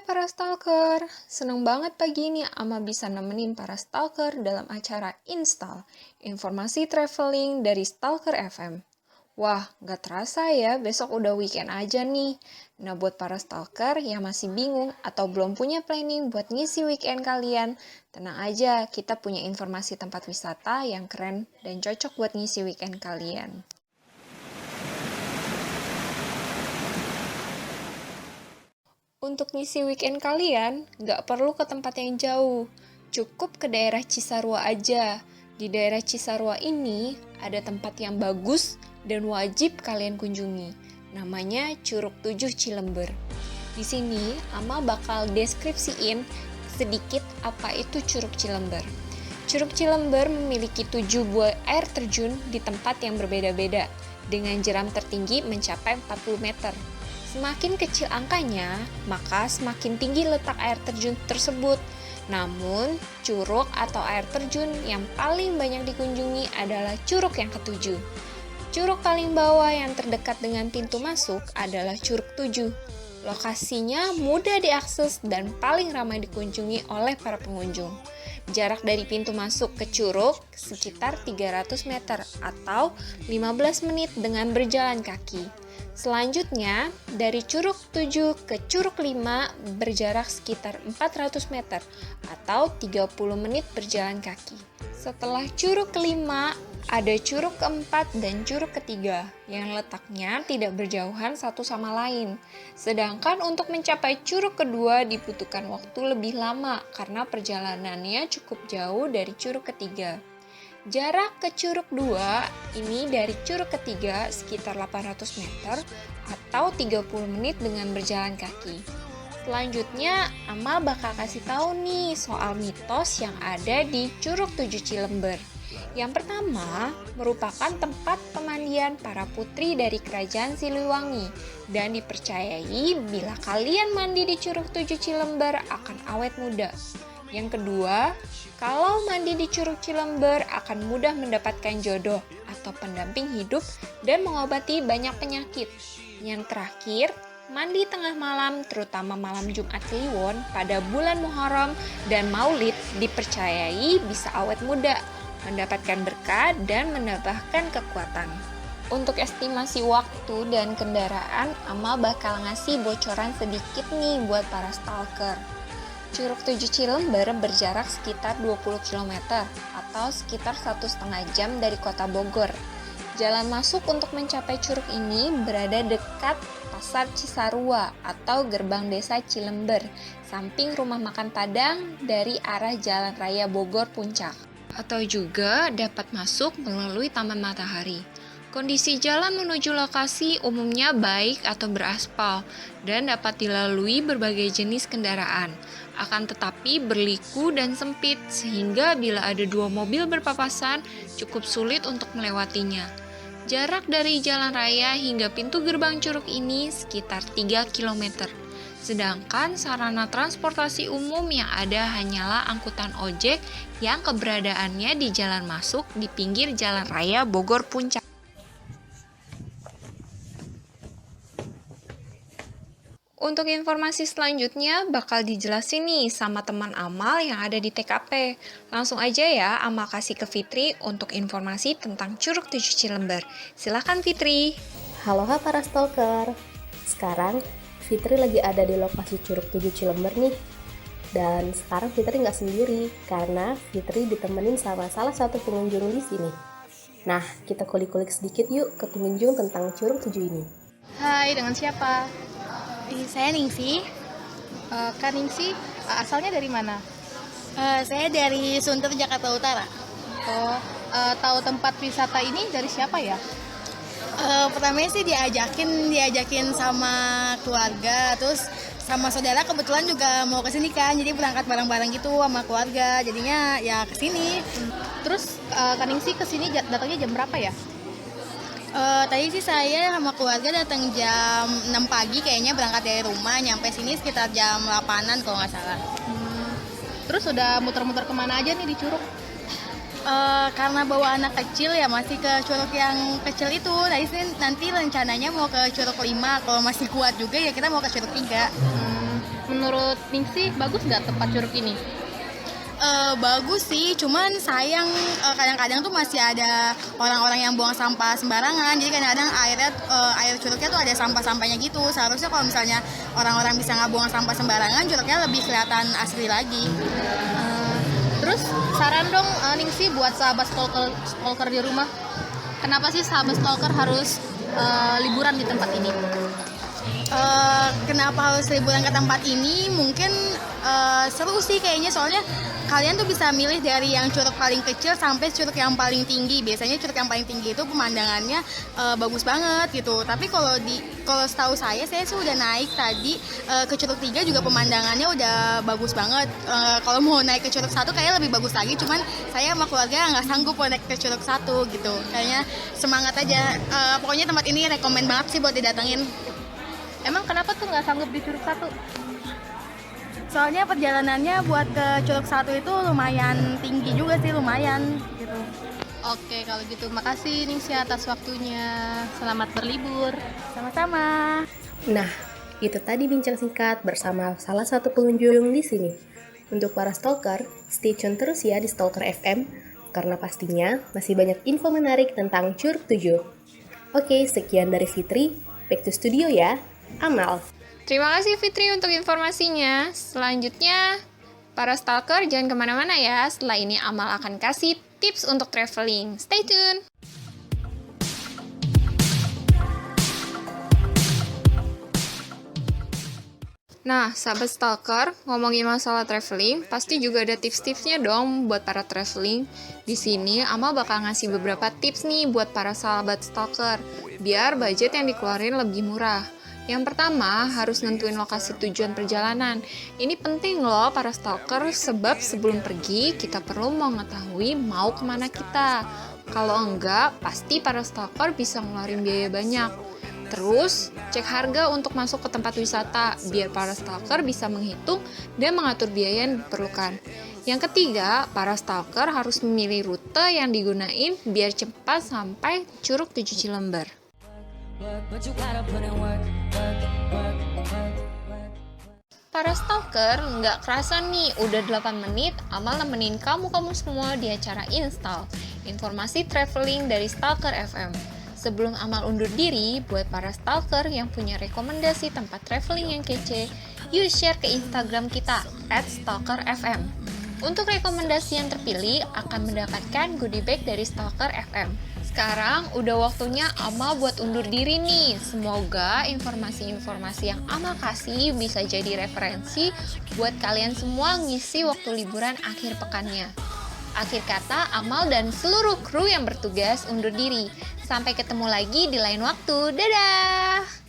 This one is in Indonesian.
para stalker, seneng banget pagi ini Ama bisa nemenin para stalker dalam acara Install, informasi traveling dari Stalker FM. Wah, gak terasa ya besok udah weekend aja nih. Nah buat para stalker yang masih bingung atau belum punya planning buat ngisi weekend kalian, tenang aja kita punya informasi tempat wisata yang keren dan cocok buat ngisi weekend kalian. Untuk ngisi weekend kalian, nggak perlu ke tempat yang jauh. Cukup ke daerah Cisarua aja. Di daerah Cisarua ini ada tempat yang bagus dan wajib kalian kunjungi. Namanya Curug Tujuh Cilember. Di sini, Ama bakal deskripsiin sedikit apa itu Curug Cilember. Curug Cilember memiliki 7 buah air terjun di tempat yang berbeda-beda, dengan jeram tertinggi mencapai 40 meter. Semakin kecil angkanya, maka semakin tinggi letak air terjun tersebut. Namun, curug atau air terjun yang paling banyak dikunjungi adalah curug yang ketujuh. Curug paling bawah yang terdekat dengan pintu masuk adalah Curug 7. Lokasinya mudah diakses dan paling ramai dikunjungi oleh para pengunjung. Jarak dari pintu masuk ke curug sekitar 300 meter atau 15 menit dengan berjalan kaki. Selanjutnya, dari Curug 7 ke Curug 5 berjarak sekitar 400 meter atau 30 menit berjalan kaki. Setelah Curug kelima, ada Curug keempat dan Curug ketiga yang letaknya tidak berjauhan satu sama lain. Sedangkan untuk mencapai Curug kedua dibutuhkan waktu lebih lama karena perjalanannya cukup jauh dari Curug ketiga. Jarak ke Curug 2 ini dari Curug ketiga sekitar 800 meter atau 30 menit dengan berjalan kaki. Selanjutnya, Ama bakal kasih tahu nih soal mitos yang ada di Curug 7 Cilember. Yang pertama, merupakan tempat pemandian para putri dari Kerajaan Siliwangi dan dipercayai bila kalian mandi di Curug 7 Cilember akan awet muda. Yang kedua, kalau mandi di Curug Cilember akan mudah mendapatkan jodoh atau pendamping hidup dan mengobati banyak penyakit. Yang terakhir, mandi tengah malam terutama malam Jumat Kliwon pada bulan Muharram dan Maulid dipercayai bisa awet muda, mendapatkan berkah dan menambahkan kekuatan. Untuk estimasi waktu dan kendaraan, Ama bakal ngasih bocoran sedikit nih buat para stalker. Curug 7 Cilember berjarak sekitar 20 km atau sekitar 1,5 jam dari kota Bogor. Jalan masuk untuk mencapai curug ini berada dekat Pasar Cisarua atau Gerbang Desa Cilember, samping Rumah Makan Padang dari arah Jalan Raya Bogor Puncak. Atau juga dapat masuk melalui Taman Matahari. Kondisi jalan menuju lokasi umumnya baik atau beraspal dan dapat dilalui berbagai jenis kendaraan. Akan tetapi berliku dan sempit sehingga bila ada 2 mobil berpapasan cukup sulit untuk melewatinya. Jarak dari jalan raya hingga pintu gerbang curug ini sekitar 3 km. Sedangkan sarana transportasi umum yang ada hanyalah angkutan ojek yang keberadaannya di jalan masuk di pinggir jalan raya Bogor Puncak. Untuk informasi selanjutnya bakal dijelasin nih sama teman Amal yang ada di TKP. Langsung aja ya Amal kasih ke Fitri untuk informasi tentang Curug 7 Cilember. Silakan Fitri. Halo para stalker. Sekarang Fitri lagi ada di lokasi Curug 7 Cilember nih. Dan sekarang Fitri nggak sendiri karena Fitri ditemenin sama salah satu pengunjung di sini. Nah, kita kulik-kulik sedikit yuk ke pengunjung tentang Curug 7 ini. Hai, dengan siapa? Saya Ningsih. Kak Ningsih, asalnya dari mana? Saya dari Sunter, Jakarta Utara. Tahu tempat wisata ini dari siapa ya? Pertamanya sih diajakin sama keluarga, terus sama saudara kebetulan juga mau kesini kan, jadi berangkat bareng-bareng gitu sama keluarga, jadinya ya kesini. Terus Kak Ningsih kesini datangnya jam berapa ya? Tadi sih saya sama keluarga datang jam 6 pagi kayaknya, berangkat dari rumah, nyampe sini sekitar jam 8-an kalau nggak salah. Terus udah muter-muter kemana aja nih di Curug? Karena bawa anak kecil ya masih ke curug yang kecil itu. Tadi sih nanti rencananya mau ke Curug 5, kalau masih kuat juga ya kita mau ke Curug 3. Menurut Ningsih, bagus nggak tempat curug ini? Bagus sih, cuman sayang kadang-kadang tuh masih ada orang-orang yang buang sampah sembarangan. Jadi kadang-kadang air curugnya tuh ada sampah-sampahnya gitu. Seharusnya kalau misalnya orang-orang bisa nggak buang sampah sembarangan, curugnya lebih kelihatan asli lagi. Terus saran dong Ningsih buat sahabat stalker di rumah. Kenapa sih sahabat stalker harus liburan di tempat ini? Kenapa harus liburan ke tempat ini? Mungkin seru sih kayaknya, soalnya kalian tuh bisa milih dari yang curug paling kecil sampai curug yang paling tinggi. Biasanya curug yang paling tinggi itu pemandangannya bagus banget gitu. Tapi kalau setahu saya sih udah naik tadi ke curug 3 juga pemandangannya udah bagus banget. Kalau mau naik ke curug 1 kayaknya lebih bagus lagi. Cuman saya sama keluarga nggak sanggup mau naik ke curug 1 gitu. Kayaknya semangat aja. Pokoknya tempat ini rekomen banget sih buat didatengin. Emang kenapa tuh nggak sanggup di curug 1? Soalnya perjalanannya buat ke curug 1 itu lumayan tinggi juga sih, lumayan gitu. Oke, kalau gitu makasih Ningsih atas waktunya. Selamat berlibur. Sama-sama. Nah, itu tadi bincang singkat bersama salah satu pengunjung di sini. Untuk para stalker, stay tune terus ya di Stalker FM, karena pastinya masih banyak info menarik tentang Curug 7. Oke, sekian dari Fitri. Back to studio ya. Amal. Terima kasih Fitri untuk informasinya. Selanjutnya, para stalker jangan kemana-mana ya. Setelah ini Amal akan kasih tips untuk traveling. Stay tune! Nah, sahabat stalker, ngomongin masalah traveling, pasti juga ada tips-tipsnya dong buat para traveling. Di sini, Amal bakal ngasih beberapa tips nih buat para sahabat stalker, biar budget yang dikeluarin lebih murah. Yang pertama, harus nentuin lokasi tujuan perjalanan. Ini penting loh para stalker, sebab sebelum pergi, kita perlu mengetahui mau kemana kita. Kalau enggak, pasti para stalker bisa ngeluarin biaya banyak. Terus, cek harga untuk masuk ke tempat wisata, biar para stalker bisa menghitung dan mengatur biaya yang diperlukan. Yang ketiga, para stalker harus memilih rute yang digunain biar cepat sampai Curug 7 Cilember. Para stalker, nggak kerasa nih, udah 8 menit, Amal nemenin kamu semua di acara Install, informasi traveling dari Stalker FM. Sebelum Amal undur diri, buat para stalker yang punya rekomendasi tempat traveling yang kece, yuk share ke Instagram kita, @stalkerfm. Untuk rekomendasi yang terpilih akan mendapatkan goodie bag dari Stalker FM. Sekarang udah waktunya Amal buat undur diri nih. Semoga informasi-informasi yang Amal kasih bisa jadi referensi buat kalian semua ngisi waktu liburan akhir pekannya. Akhir kata, Amal dan seluruh kru yang bertugas undur diri. Sampai ketemu lagi di lain waktu. Dadah!